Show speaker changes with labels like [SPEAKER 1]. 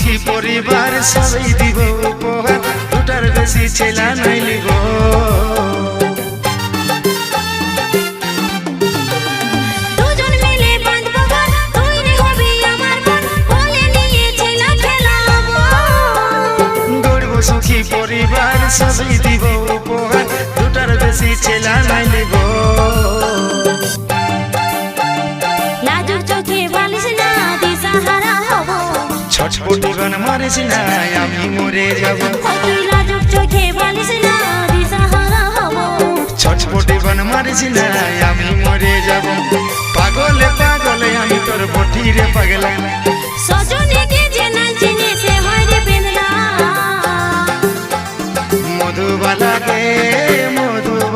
[SPEAKER 1] সুখী পরিবার সবাই দিব উপহার, দুটার বেশি ছেলা নাই লিব।
[SPEAKER 2] দুজন মিলে বাঁধবো ঘর, তুই রে হবি আমার বোন, কোলে নিয়ে ছেলা খেলাবো।
[SPEAKER 1] গড়ব সুখী পরিবার সবাই দিব উপহার, দুটার বেশি ছেলা নাই লিব।
[SPEAKER 2] লাজুক চোখে বালিশ না দিশাহারা হব,
[SPEAKER 1] ছটপটি গান মারিস না আমি মরে যাব।
[SPEAKER 2] তুই লাজুক চোখে বালিশ না দিশাহারা হব,
[SPEAKER 1] ছটপটি গান মারিস না আমি মরে যাব। পাগলে পাগলে আমি তোর বটিরে পাগলা।
[SPEAKER 2] সজন